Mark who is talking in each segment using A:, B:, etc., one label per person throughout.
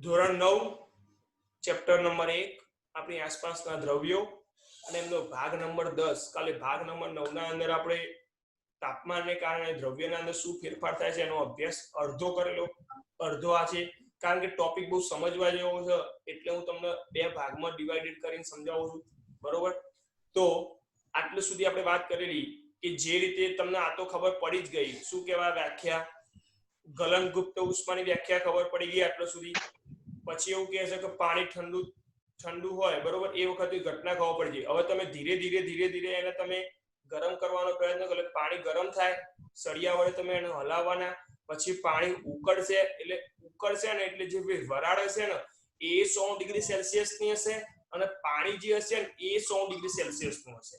A: ધોરણ 9 chapter number 1 આપણી આસપાસના દ્રવ્યો અને એમનો ભાગ નંબર 10 કાલે ભાગ નંબર 9 ના અંદર આપણે તાપમાનને કારણે દ્રવ્યના અંદર શું ફેરફાર થાય છે એનો અભ્યાસ અડધો કરેલો, અડધો આ છે. કારણ કે ટોપિક બહુ સમજવા જેવો છે એટલે હું તમને બે ભાગમાં ડિવાઇડેડ કરીને સમજાવું છું, બરોબર? તો આટલું સુધી આપણે વાત કરેલી કે જે રીતે તમને આ તો ખબર પડી જ ગઈ શું કહેવાય વ્યાખ્યા, ગલનગુપ્ત ઉષ્માની વ્યાખ્યા ખબર પડી ગઈ આટલું સુધી. પછી એવું કહે છે કે પાણી ઠંડુ હોય, બરોબર, એ વખતે ઘટના ખબર પડી જાય. હવે તમે ધીરે ધીરે એને તમે ગરમ કરવાનો પ્રયત્ન કરો, પાણી ગરમ થાય, સળિયા વડે તમે એને હલાવવાના, પછી પાણી ઉકળશે ને એટલે જે વરાળ હશે ને એ 100 ડિગ્રી સેલ્સિયસ ની હશે અને પાણી જે હશે ને એ 100 ડિગ્રી સેલ્સિયસ નું હશે.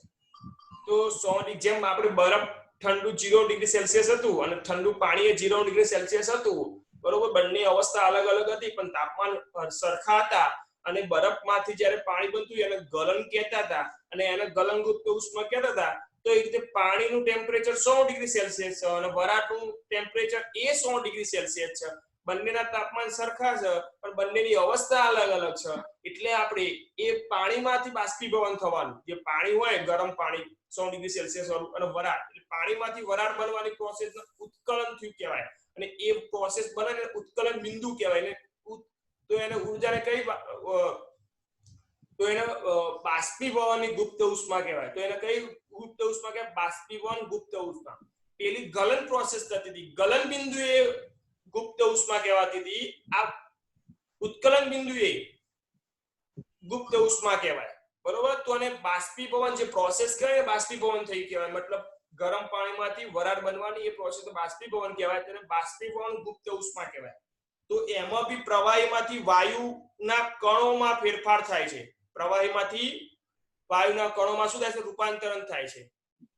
A: તો 100 જેમ આપણે બરફ ઠંડુ 0 ડિગ્રી સેલ્સિયસ હતું અને ઠંડુ પાણી એ 0 ડિગ્રી સેલ્સિયસ હતું, બરોબર, બંને અવસ્થા અલગ અલગ હતી પણ તાપમાન સરખા હતા. અને બરફમાંથી જ્યારે પાણી બનતું એને ગલન કહેતા હતા અને એને ગલનગુપ્ત ઉષ્મા કહેતા હતા. તો એ રીતે પાણીનું ટેમ્પરેચર 100 ડિગ્રી સેલ્સિયસ છે અને વરાળનું ટેમ્પરેચર એ 100 ડિગ્રી સેલ્સિયસ છે. બંનેના તાપમાન સરખા છે પણ બંનેની અવસ્થા અલગ અલગ છે. એટલે આપણે એ પાણીમાંથી બાષ્પીભવન થવાનું, જે પાણી હોય ગરમ પાણી 100 ડિગ્રી સેલ્સિયસ વાળું અને વરાળ, એટલે પાણીમાંથી વરાળ બનવાની પ્રોસેસને ઉત્કલન થયું કહેવાય. અને એ પ્રોસેસ બને ને ઉત્કલન બિંદુ કહેવાય ને. તો એને ઊર્જાને કઈ તો એને બાષ્પીભવનની ગુપ્ત ઉષ્મા કહેવાય. તો એને કઈ ગુપ્ત ઉષ્મા કહેવાય? બાષ્પીભવન ગુપ્ત ઉષ્મા. પેલી ગલન પ્રોસેસ થતી હતી, ગલન બિંદુ એ ગુપ્ત ઉષ્મા કહેવાતી હતી. આ ઉત્કલન બિંદુ એ ગુપ્ત ઉષ્મા કહેવાય, બરોબર. તો અને બાષ્પીભવન જે પ્રોસેસ કહેવાય બાષ્પીભવન થઈ કહેવાય, મતલબ ગરમ પાણીમાંથી વરાળ બનવાની એ પ્રોસેસ બાષ્પીભવન કહેવાય. તેને બાષ્પીભવન ગુપ્ત ઉષ્મા કહેવાય. તો એમાં બી પ્રવાહીમાંથી વાયુના કણોમાં ફેરફાર થાય છે. પ્રવાહીમાંથી વાયુના કણોમાં શું થાય છે? રૂપાંતરણ થાય છે.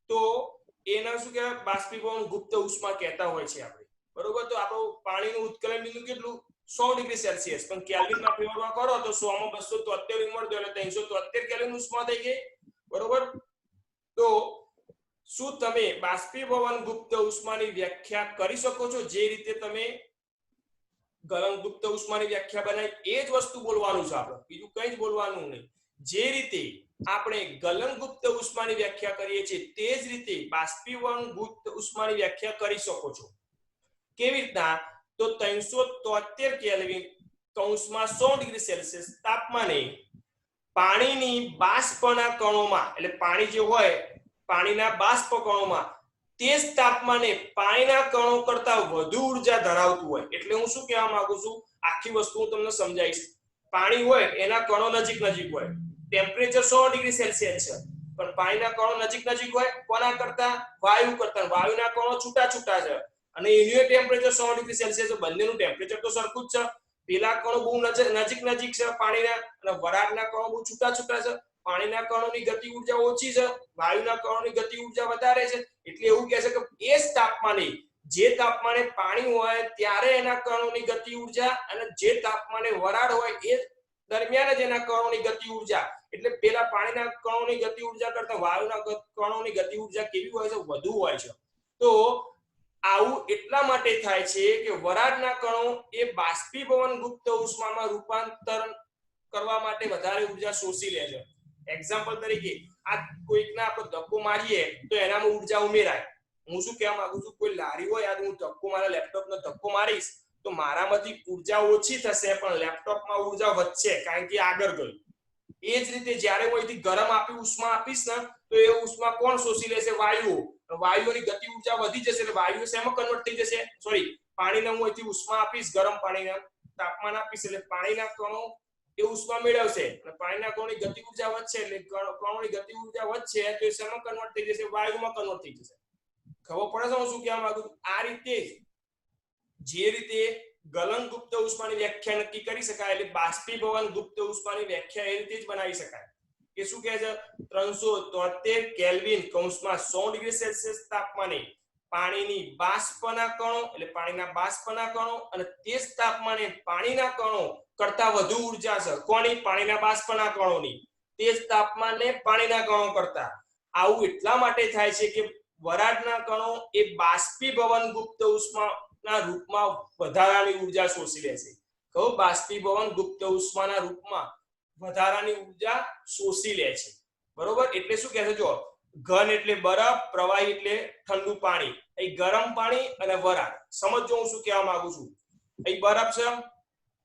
A: તો એના શું કહેવાય? બાષ્પીભવન ગુપ્ત ઉષ્મા કહેતા હોય છે આપણે, બરોબર. તો આપણું પાણીનું ઉત્કલન બિંદુ કેટલું? 100 ડિગ્રી સેલ્સિયસ. પણ કેલ્વિનમાં ફેરફાર કરો તો 100 માં 273 મળતો એટલે 373 કેલ્વિન ઉષ્મા થઈ ગઈ, બરોબર. તો શું તમે બાષ્પીભવન ગુપ્ત ઉષ્માની વ્યાખ્યા કરી શકો છો? જે રીતે તમે ગલનગુપ્ત ઉષ્માની વ્યાખ્યા બનાવી એ જ વસ્તુ બોલવાનું છે આપણે, બીજું કંઈ જ બોલવાનું નહીં. જે રીતે આપણે ગલનગુપ્ત ઉષ્માની વ્યાખ્યા કરીએ છીએ તે જ રીતે બાષ્પીભવન ગુપ્ત ઉષ્માની વ્યાખ્યા કરી શકો છો. કેવી રીતના? તો 373 કેલ્વિન કૌંસમાં 100 ડિગ્રી સેલ્સિયસ તાપમાને પાણીની બાષ્પના કણોમાં, એટલે પાણી જે હોય પાણીના બાષ્પ કણોમાં તે જ તાપમાને પાણીના કણો કરતા વધુ ઊર્જા ધરાવતું હોય. એટલે હું શું કહેવા માંગુ છું, આખી વસ્તુ હું તમને સમજાવીશ. પાણી હોય એના કણો નજીક હોય, ટેમ્પરેચર 100 ડિગ્રી સેલ્સિયસ છે, પણ પાણીના કણો નજીક હોય. કોના કરતા? વાયુ કરતા. વાયુના કણો છૂટા છે અને એનું ટેમ્પરેચર 100 ડિગ્રી સેલ્સિયસ છે. બંનેનું ટેમ્પરેચર તો સરખું જ છે. પેલા કણો બહુ નજીક છે પાણીના અને વરાળના કણો બહુ છૂટા છે. પાણીના કણોની ગતિ ઊર્જા ઓછી છે, વાયુના કણોની ગતિ ઊર્જા વધારે છે. એટલે એવું કહે છે કે એ જ તાપમાને, જે તાપમાને પાણી હોય ત્યારે એના કણોની ગતિ ઊર્જા અને જે તાપમાને વરાળ હોય એ દરમિયાન જ એના કણોની ગતિ ઊર્જા, એટલે પેલા પાણીના કણોની ગતિ ઊર્જા કરતા વાયુના કણોની ગતિ ઊર્જા કેવી હોય છે? વધુ હોય છે. તો આવું એટલા માટે થાય છે કે વરાળના કણો એ બાષ્પીભવન ગુપ્ત ઉષ્મામાં રૂપાંતરણ કરવા માટે વધારે ઊર્જા શોષી લે છે. એક્ઝામ્પલ તરીકે આ કોઈકને આપણે ધક્કો મારીએ તો એનામાં ઊર્જા ઉમેરાય. હું શું કહેવા માંગુ છું, કોઈ લારી હોય, આજ હું ધક્કો મારા લેપટોપનો ધક્કો મારીશ તો મારામાંથી ઊર્જા ઓછી થશે પણ લેપટોપમાં ઊર્જા વધશે, કારણ કે આગળ ગયું. એ જ રીતે જ્યારે હું અહીંથી ગરમ ઉષ્મા આપીશ ને તો એ ઉષ્મા કોણ શોષી લેશે? વાયુઓ. વાયુઓની ગતિ ઊર્જા વધી જશે એટલે વાયુઓ શેમાં કન્વર્ટ થઈ જશે? પાણીને હું અહીંથી ઉષ્મા આપીશ, ગરમ પાણીના તાપમાન આપીશ એટલે પાણીના કણો એ ઉષ્મા મેળવશે અને પાણીના કણોની ગતિ ઊર્જા વધશે એટલે કણોની ગતિ ઊર્જા વધશે તો એ શેમાં કન્વર્ટ થઈ જશે? વાયુમાં કન્વર્ટ થઈ જશે. ખબર પડે છે હું શું કહેવા માંગુ છું? આ રીતે જે રીતે ગલનગુપ્ત ઉષ્માની વ્યાખ્યા નક્કી કરી શકાય એટલે બાષ્પીભવન ગુપ્ત ઉષ્માની વ્યાખ્યા એ રીતે જ બનાવી શકાય. કે શું કહે છે? 373 કેલ્વિન કૌંસમાં 100 ડિગ્રી સેલ્સિયસ તાપમાને પાણીની બાષ્પના કણો, એટલે પાણીના બાષ્પના કણો અને તે જ તાપમાને પાણીના કણો કરતા વધુ ઊર્જા છે. કોની? પાણીના બાષ્પના કણોની. તે જ તાપમાને પાણીના કણો કરતા. આવું એટલા માટે થાય છે કે વરાળના કણો એ બાષ્પીભવન ગુપ્ત ઉષ્માના રૂપમાં વધારાની ઊર્જા શોષી લે છે. કહું બાષ્પીભવન ગુપ્ત ઉષ્માના રૂપમાં વધારાની ઉર્જા શોષી લે છે, બરોબર. એટલે શું કહે છે, જો ઘન એટલે બરફ, પ્રવાહી એટલે ઠંડુ પાણી, અહીં ગરમ પાણી અને વરાળ. સમજો હું શું કહેવા માંગુ છું. અહીં બરફ છે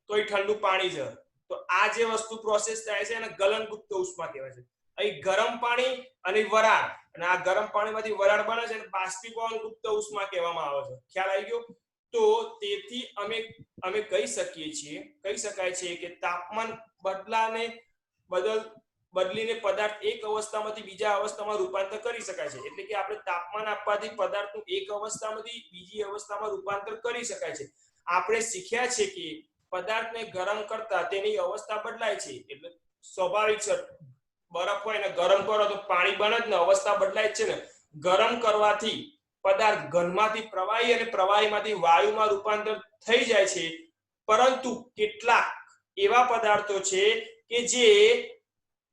A: તો અહીં ઠંડુ પાણી છે, તો આ જે વસ્તુ પ્રોસેસ થાય છે એને ગલન ગુપ્ત ઉષ્મા કહેવાય છે. અહીં ગરમ પાણી અને વરાળ, અને આ ગરમ પાણીમાંથી વરાળ બને છે અને બાષ્પીભવન ગુપ્ત ઉષ્મા કહેવામાં આવે છે. ખ્યાલ આવી ગયો? તો તેથી અમે કહી શકાય છે કે તાપમાન બદલીને પદાર્થ એક અવસ્થામાંથી બીજા અવસ્થામાં રૂપાંતર કરી શકાય છે. એટલે કે આપણે તાપમાન આપવાથી પદાર્થનું એક અવસ્થામાંથી બીજી અવસ્થામાં રૂપાંતર કરી શકાય છે. આપણે શીખ્યા છે કે પદાર્થને ગરમ કરતા તેની અવસ્થા બદલાય છે. એટલે સ્વાભાવિક છે, બરફ હોય ને ગરમ કરો તો પાણી બને જ ને, અવસ્થા બદલાય જ છે ને. ગરમ કરવાથી પદાર્થ ઘનમાંથી પ્રવાહી અને પ્રવાહીમાંથી વાયુમાં રૂપાંતર થઈ જાય છે. પરંતુ કેટલાક એવા પદાર્થો છે કે જે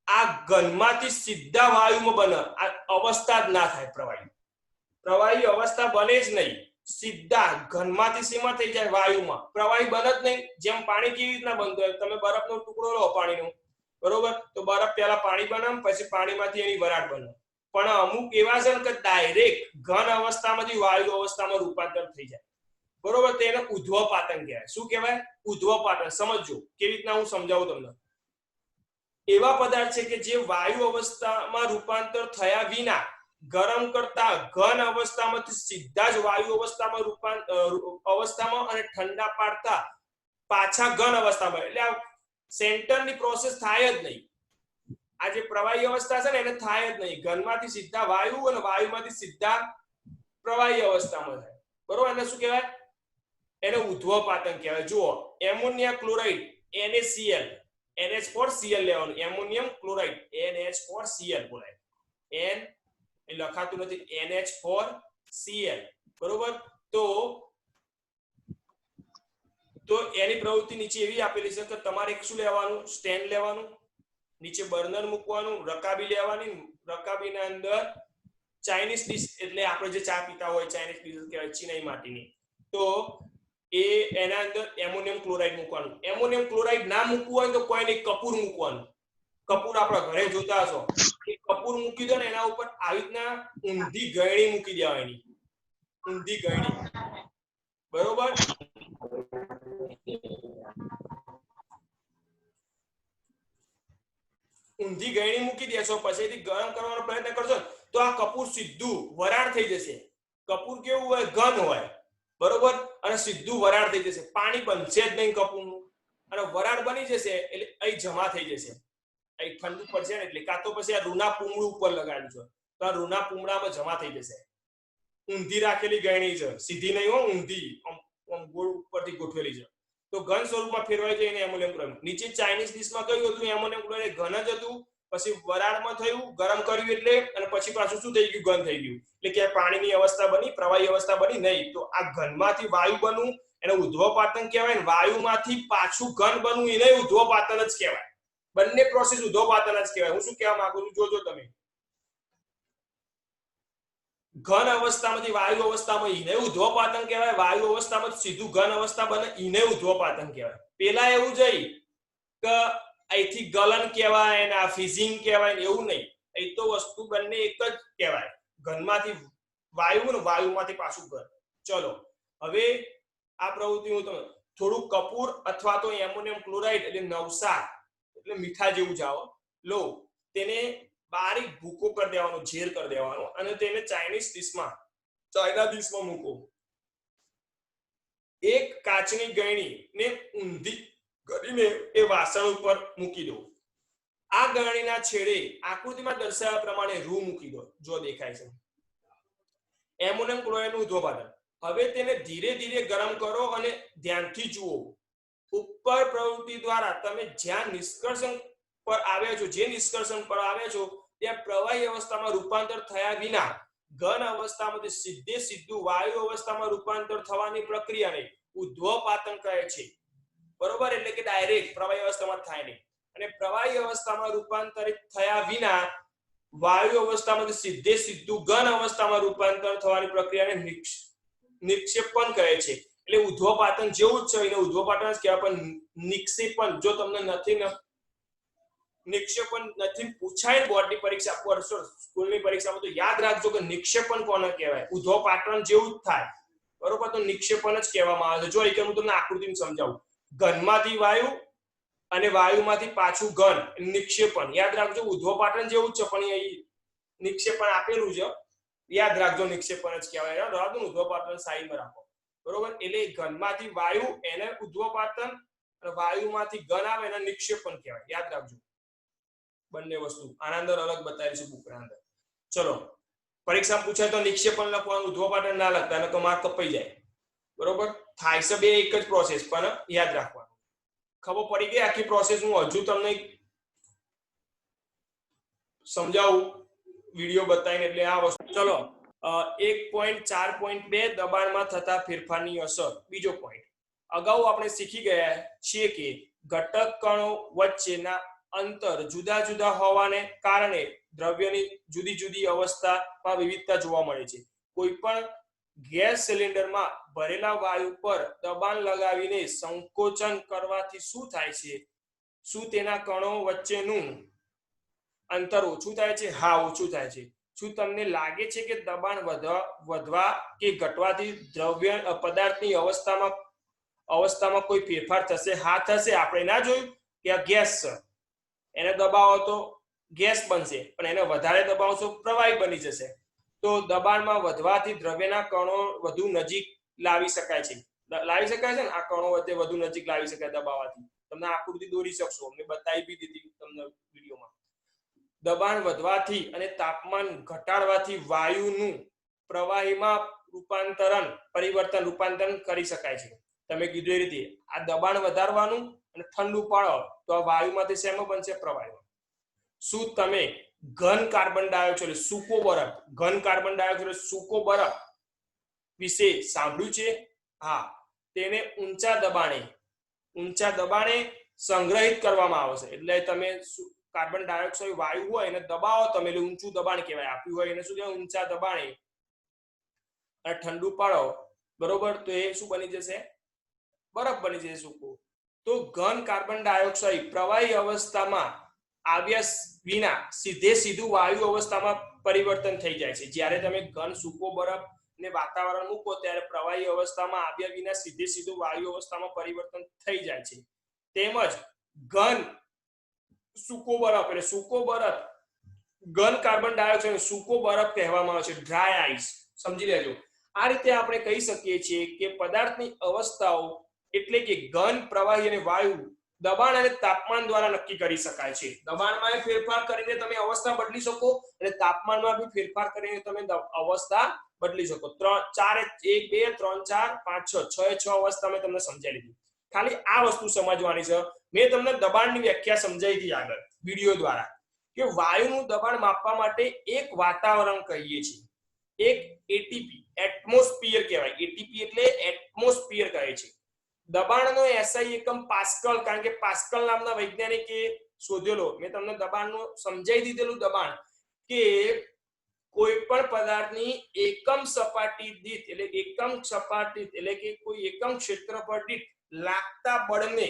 A: આ ઘનમાંથી સીધા વાયુમાં બને, આ અવસ્થા જ ના થાય. પ્રવાહી અવસ્થા બને જ નહીં, સીધા ઘનમાંથી સીમા થઈ જાય વાયુમાં, પ્રવાહી બને જ નહીં. જેમ પાણી કેવી રીતના બનતું હોય, તમે બરફનો ટુકડો લો પાણીનો, બરોબર, તો બરફ પહેલા પાણી બને, પછી પાણીમાંથી એની વરાળ બને. પણ અમુક એવા છે કે ડાયરેક્ટ ઘન અવસ્થામાંથી વાયુ અવસ્થામાં રૂપાંતર થઈ જાય, બરોબર. તેને ઉધ્વપાતન કહેવાય. શું કહેવાય? ઉધ્વપાતન. સમજો કેવી રીતના હું સમજાવું તમને. એવા પદાર્થ છે કે જે વાયુ અવસ્થામાં રૂપાંતર થયા વિના ગરમ કરતા ઘન અવસ્થામાંથી સીધા જ વાયુ અવસ્થામાં અને ઠંડા પાડતા પાછા ઘન અવસ્થામાં, એટલે આ સેન્ટરની પ્રોસેસ થાય જ નહીં. આ જે પ્રવાહી અવસ્થા છે ને એને થાય જ નહીં. ઘનમાંથી સીધા વાયુ અને વાયુમાંથી સીધા પ્રવાહી અવસ્થામાં થાય, બરોબર. એને શું કહેવાય? એને ઉધ્વપાતન કહેવાય. જુઓ, એમોનિયા ક્લોરાઇડ NaCl, NH4Cl લેવાનું. એમોનિયમ ક્લોરાઇડ NH4Cl બોલાય. N એ લખાતું નથી, NH4Cl, બરોબર. તો એની પ્રવૃત્તિ નીચે એવી આપેલી છે કે તમારે એક શું લેવાનું, સ્ટેન્ડ લેવાનું, નીચે બર્નર મૂકવાનું, રકાબી લેવાની, રકાબીના અંદર ચાઇનીઝ ડીશ, એટલે આપણે જે ચા પીતા હોય ચાઇનીઝ ડીશ કહેવાય, ચીનાઈ માટીની, તો એના અંદર એમોનિયમ ક્લોરાઇડ મૂકવાનું. એમોનિયમ ક્લોરાઇડ ના મૂકવું હોય તો કોઈ નહીં, કપૂર મૂકવાનું. કપૂર આપણા ઘરે જોતા હશો, એ કપૂર મૂકી દો ને એના ઉપર આવી રીતના ઊંધી ગળણી મૂકી દેવાની, ઊંધી ગળણી, બરોબર. ઊંધી ગળણી મૂકી દેશો, પછીથી ગરમ કરવાનો પ્રયત્ન કરશો તો આ કપૂર સીધું વરાળ થઈ જશે. કપૂર કેવું હોય? ઘન હોય, બરોબર, અને સીધું વરાળ થઈ જશે. પાણી બનશે જ નહીં કપૂરનું, અને વરાળ બની જશે એટલે અહીં જમા થઈ જશે. અહીં ઠંડુ પડશે ને એટલે, કાં તો પછી આ રૂના પૂમડું ઉપર લગાડ્યું છે તો આ રૂના પૂમડામાં જમા થઈ જશે. ઊંધી રાખેલી ગળણી છે, સીધી નહીં હો, ઊંધી આમ ગોળ ઉપરથી ગોઠવેલી છે, તો ઘન સ્વરૂપમાં ફેરવાઈ જાય એને એમોનિયમ ક્લોરાઇડ. નીચે ચાઇનીઝ ડીશમાં કયું હતું? એમોનિયમ ક્લોરાઇડ ઘન જ હતું, પછી વરાળમાં થયું, ગરમ કર્યું એટલે, અને પછી પાછું શું થઈ ગયું? ઘન થઈ ગયું. એટલે કે પાણીની અવસ્થા બની, પ્રવાહી અવસ્થા બની નહીં. તો આ ઘનમાંથી વાયુ બનવું એને ઉધ્વપાતન કહેવાય. વાયુમાંથી પાછું ઘન બનવું એને ઉધ્વપાતન જ કહેવાય. બંને પ્રોસેસ ઉધ્વપાતન જ કહેવાય. હું શું કહેવા માંગુ છું જોજો તમે. ઘન અવસ્થામાંથી વાયુ અવસ્થામાં ઈને ઉધ્વપાતન કહેવાય. વાયુ અવસ્થામાં સીધું ઘન અવસ્થા બને ઈને ઉધ્વપાતન કહેવાય. પેલા એવું જઈ કે અહીંથી ગલન કહેવાય ને આ ફિઝિંગ કહેવાય, એવું નહીં. એ તો વસ્તુ બંને એક જ કહેવાય. ઘનમાંથી વાયુ ને વાયુમાંથી પાછું ઘન. ચલો હવે આ પ્રવૃત્તિ હું તમને થોડું કપૂર અથવા તો એમોનિયમ ક્લોરાઇડ એટલે નવસાર એટલે મીઠા જેવું જાવ લો, તેને બારીક ભૂકો કરી દેવાનો, ઝેર કરી દેવાનો, અને તેને ચાઇનીઝ ડીશમાં મૂકો. એક કાચની ગળણી ને ઊંધી કરીને એ વાસણ ઉપર મૂકી દો. આ ગળણીના છેડે આકૃતિમાં દર્શાવ્યા પ્રમાણે રૂ મૂકી દો. જો દેખાય છે એમોનિયમ ક્લોરાઇડનું ઉધ્વપાતન. હવે તેને ધીરે ધીરે ગરમ કરો અને ધ્યાનથી જુઓ. ઉપર પ્રવૃત્તિ દ્વારા તમે જ્યાં નિષ્કર્ષણ પર આવ્યા છો, જે નિષ્કર્ષણ પર આવ્યા છો ત્યાં પ્રવાહી અવસ્થામાં રૂપાંતર થયા વિના ઘન અવસ્થામાંથી સીધું વાયુ અવસ્થામાં રૂપાંતર થવાની પ્રક્રિયાને ઉધ્વપાતન કહે છે, બરોબર. એટલે કે ડાયરેક્ટ પ્રવાહી અવસ્થામાં થાય નહીં. અને પ્રવાહી અવસ્થામાં રૂપાંતરિત થયા વિના વાયુ અવસ્થામાંથી સીધું ઘન અવસ્થામાં રૂપાંતર થવાની પ્રક્રિયાને નિક્ષેપણ કહે છે. એટલે ઉધ્વપાતન જેવું જ છે, એને ઉધ્વપાતન જ કહેવાય. પણ નિક્ષેપણ જો તમને નથી નિક્ષેપણ નથી પૂછાય બોર્ડની પરીક્ષા પર સ્કૂલની પરીક્ષામાં, તો યાદ રાખજો કે નિક્ષેપણ કોને કહેવાય. ઉધ્વપાતન જેવું જ થાય, બરોબર. તો નિક્ષેપણ જ કહેવામાં આવે છે. જો એક હું તમને આકૃતિમાં સમજાવું, ઘનમાંથી વાયુ અને વાયુમાંથી પાછું ઘન, નિક્ષેપણ. યાદ રાખજો ઉધ્વપાતન જેવું જ છે, પણ અહીં નિક્ષેપણ આપેલું છે, યાદ રાખજો નિક્ષેપણ જ કહેવાય. રાધુ ઉધ્વપાતન સાઈડમાં રાખો, બરોબર. એટલે ઘનમાંથી વાયુ એને ઉધ્વપાતન, અને વાયુમાંથી ઘન આવે એને નિક્ષેપણ કહેવાય. યાદ રાખજો બંને વસ્તુ. આના અંદર અલગ બતાવીશું બુકના અંદર. ચલો, પરીક્ષા પૂછાય તો નિક્ષેપણ લખવાનું, ઉધ્વપાતન ના લખતા, એટલે માર્ક કપાઈ જાય, બરોબર. થાય છે બે એક જ પ્રોસેસ, પણ યાદ રાખવાનું. ખબર પડી ગઈ આખી પ્રોસેસ? હું હજુ તમને સમજાવું વિડિયો બતાવીને, એટલે આ વસ્તુ. ચલો, 1.4.2 દબાણમાં થતા ફેરફારની અસર. બીજો પોઈન્ટ, અગાઉ આપણે શીખી ગયા છીએ કે ઘટક કણો વચ્ચેના અંતર જુદા જુદા હોવાને કારણે દ્રવ્યની જુદી જુદી અવસ્થામાં વિવિધતા જોવા મળે છે. કોઈ પણ ગેસ સિલિન્ડરમાં ભરેલા વાયુ પર દબાણ લગાવીને સંકોચન કરવાથી શું થાય છે? શું તેના કણો વચ્ચેનું અંતર ઓછું થાય છે? હા, ઓછું થાય છે. શું તમને લાગે છે કે દબાણ વધવા કે ઘટવાથી દ્રવ્ય પદાર્થની અવસ્થામાં કોઈ ફેરફાર થશે? હા, થશે. આપણે ના જોયું કે આ ગેસ છે, એને દબાવો તો ગેસ બનશે, પણ એને વધારે દબાવશો પ્રવાહી બની જશે. તો દબાણમાં વધવાથી દ્રવ્યના કણો વધુ નજીક લાવી શકાય છે. ને આ કણો વચ્ચે વધુ નજીક લાવી શકાય દબાવવાથી. તમને આકૃતિ દોરી શકશો, મેં બતાવી બી દીધી તમને વિડીયોમાં. દબાણ વધવાથી અને તાપમાન ઘટાડવાથી વાયુનું પ્રવાહીમાં રૂપાંતરણ કરી શકાય છે. તમે કીધું એ રીતે આ દબાણ વધારવાનું અને ઠંડુ પાડો તો આ વાયુમાંથી શેમાં બનશે? પ્રવાહી. શું તમે ઘન કાર્બન ડાયોક્સાઇડ સૂકો બરફ, ઘન કાર્બન ડાયોક્સાઇડ સૂકો બરફ વિશે સાંભળ્યું છે? હા, તેને ઊંચા દબાણે સંગ્રહિત કરવામાં આવે છે. એટલે તમે કાર્બન ડાયોક્સાઇડ વાયુ હોય એને દબાવો તમે, એટલે ઊંચું દબાણ કહેવાય. આપ્યું હોય એને શું કહેવાય? ઊંચા દબાણે. અને ઠંડુ પાડો, બરોબર, તો એ શું બની જશે? બરફ બની જશે સૂકો. તો ઘન કાર્બન ડાયોક્સાઇડ પ્રવાહી અવસ્થામાં આવ્યા વિના સીધું વાયુ અવસ્થામાં પરિવર્તન થઈ જાય છે. જ્યારે તમે ઘન સૂકો બરફ ને વાતાવરણ મૂકો ત્યારે પ્રવાહી અવસ્થામાં આવ્યા વિના સીધું વાયુ અવસ્થામાં પરિવર્તન થઈ જાય છે. તેમજ ઘન સૂકો બરફ, એટલે સૂકો બરફ, ઘન કાર્બન ડાયોક્સાઇડ સૂકો બરફ કહેવામાં આવે છે, ડ્રાય આઈસ. સમજી લેજો. આ રીતે આપણે કહી શકીએ છીએ કે પદાર્થની અવસ્થાઓ એટલે કે ઘન, પ્રવાહી અને વાયુ દબાણ અને તાપમાન દ્વારા નક્કી કરી શકાય છે. દબાણમાં ફેરફાર કરીને તમે અવસ્થા બદલી શકો, અને તાપમાનમાં બી ફેરફાર કરીને તમે અવસ્થા બદલી શકો. 1 2 3 4 5 6 અવસ્થા મેં તમને સમજાવી દીધી. ખાલી આ વસ્તુ સમજવાની છે. મેં તમને દબાણની વ્યાખ્યા સમજાવી હતી આગળ વિડિયો દ્વારા, કે વાયુનું દબાણ માપવા માટે એક વાતાવરણ કહીએ છીએ, એક એટીપી એટમોસ્ફિયર કહેવાય. એટીપી એટલે એટમોસ્ફિયર કહે છે. દબાણનો એસઆઈ એકમ પાસ્કલ, કારણ કે પાસ્કલ નામના વૈજ્ઞાનિકે શોધેલો. મેં તમને દબાણનું સમજાવી દીધેલું. દબાણ કે કોઈ પણ પદાર્થની એકમ સપાટી દીઠ એટલે કે કોઈ એકમ ક્ષેત્રફળ દીઠ લાગતા બળને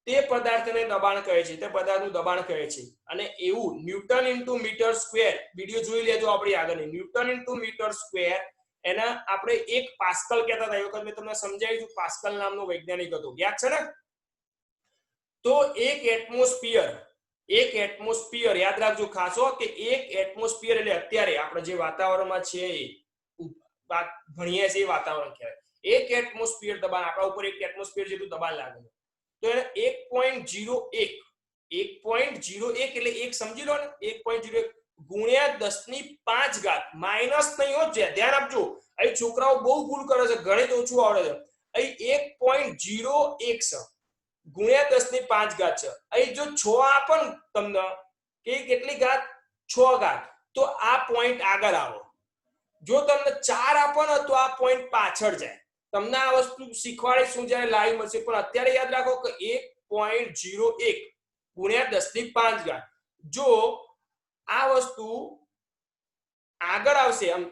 A: તે પદાર્થને દબાણ કહે છે, તે પદાર્થનું દબાણ કહે છે. અને એવું Newton into meter square, video જોઈ લેજો આપણી આગળ. ન્યૂટન ઇન્ટુ મીટર સ્ક્વેર એના આપણે એક પાસ્કલ કહેતા હતા. એ વખત મેં તમને સમજાવ્યું હતું, પાસ્કલ નામનો વૈજ્ઞાનિક હતો, યાદ છે ને? તો એક એટમોસ્ફિયર યાદ રાખજો ખાસો, કે એક એટમોસ્ફિયર એટલે અત્યારે આપણે જે વાતાવરણમાં છે ભણીએ છીએ વાતાવરણ કહેવાય. એક એટમોસ્ફિયર દબાણ, આપણા ઉપર એક એટમોસ્ફિયર જેટલું દબાણ લાગે છે. તો એને 1.01 એટલે એક સમજી લો ને, 1.01 ગુણ્યા 10⁵ માઇનસ નહીં હો, ધ્યાન આપજો. અહીં છોકરાઓ બહુ ભૂલ કરે છે, ગણિત ઓછું આવડે છે. અહીં 1.01 ગુણ્યા 10⁵ છે. અહીં જો 6 આપો ને તમને, કે કેટલી ઘાત? 6 ઘાત, તો આ પોઈન્ટ આગળ આવો. જો તમને 4 આપો ને તો આ પોઈન્ટ પાછળ જાય. તમને આ વસ્તુ શીખવાડી શું જ્યારે લાઈવ મળશે, પણ અત્યારે યાદ રાખો કે 1.01 ગુણ્યા 10⁵. જો આ વસ્તુ આગળ આવશે, આમ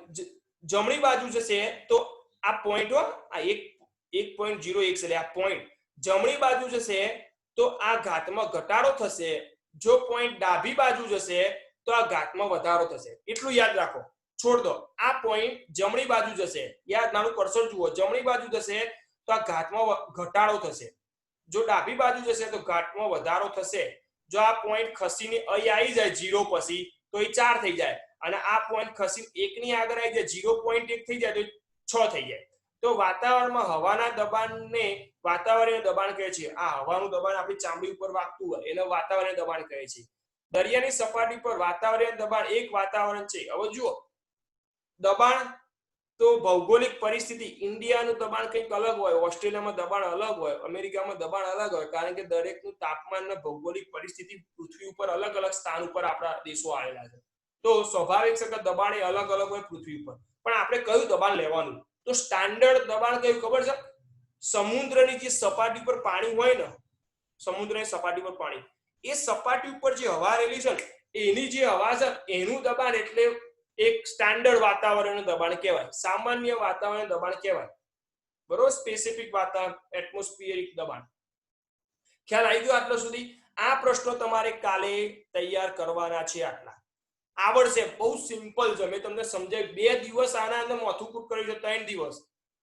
A: જમણી બાજુ જશે, તો આ પોઈન્ટ આ 1 1.01 એટલે આ પોઈન્ટ જમણી બાજુ જશે તો આ ઘાતમાં ઘટાડો થશે, જો પોઈન્ટ ડાબી બાજુ જશે તો આ ઘાતમાં વધારો થશે. એટલું યાદ રાખો. છોડ દો. આ પોઈન્ટ જમણી બાજુ જશે, યાદ નાનું કર્સર જુઓ, જમણી બાજુ જશે તો આ ઘાતમાં ઘટાડો થશે, જો ડાબી બાજુ જશે તો ઘાતમાં વધારો થશે. જો આ પોઈન્ટ ખસીને અહીં આવી જાય 0 પછી તો એ 4 થઈ જાય, અને આ પોઈન્ટ ખસીને 1 ની આગળ આવી જાય 0.1 થઈ જાય તો 6 થઈ જાય. તો વાતાવરણમાં હવાના દબાણને વાતાવરણીય દબાણ કહે છે. આ હવાનું દબાણ આપણી ચામડી ઉપર વાગતું હોય એને વાતાવરણીય દબાણ કહે છે. દરિયાની સપાટી પર વાતાવરણીય દબાણ એક વાતાવરણ છે. હવે જુઓ, દબાણ તો ભૌગોલિક પરિસ્થિતિ, ઇન્ડિયાનું દબાણ કંઈક અલગ હોય, ઓસ્ટ્રેલિયામાં દબાણ અલગ હોય, અમેરિકામાં દબાણ અલગ હોય, કારણ કે દરેકનું તાપમાન અને ભૌગોલિક પરિસ્થિતિ પૃથ્વી ઉપર અલગ અલગ સ્થાન ઉપર આપણા દેશો આવેલા છે. તો સ્વાભાવિક છે કે દબાણ એ અલગ અલગ હોય પૃથ્વી ઉપર. પણ આપણે કયું દબાણ લેવાનું? તો સ્ટાન્ડર્ડ દબાણ કયું ખબર છે? સમુદ્રની જે સપાટી પર પાણી હોય ને, સમુદ્રની સપાટી પર પાણી, એ સપાટી ઉપર જે હવા રહેલી છે એની જે હવા છે એનું દબાણ એટલે એક સ્ટાન્ડર્ડ વાતાવરણીય દબાણ કહેવાય, સામાન્ય વાતાવરણીય દબાણ કહેવાય. બરોબર? સ્પેસિફિક વાતાવરણ, એટમોસ્ફિયરિક દબાણ. ખ્યાલ આવી ગયો આટલા સુધી? આ પ્રશ્નો તમારે કાલે તૈયાર કરવાના છે. આટલા આવડશે, બહુ સિમ્પલ છે. મેં તમને સમજાવ્યું. 2 દિવસ આના અંદર માથુકૂટ કરી છે, 3 દિવસ.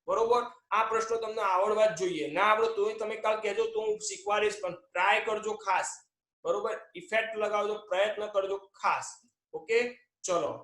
A: બરોબર? આ પ્રશ્નો તમને આવડવા જ જોઈએ. ના આવડે તોય તમે કાલ કહેજો તો હું શીખવાડીશ, પણ ટ્રાય કરજો ખાસ. બરોબર? ઇફેક્ટ લગાવજો, પ્રયત્ન કરજો ખાસ. ઓકે, ચલો.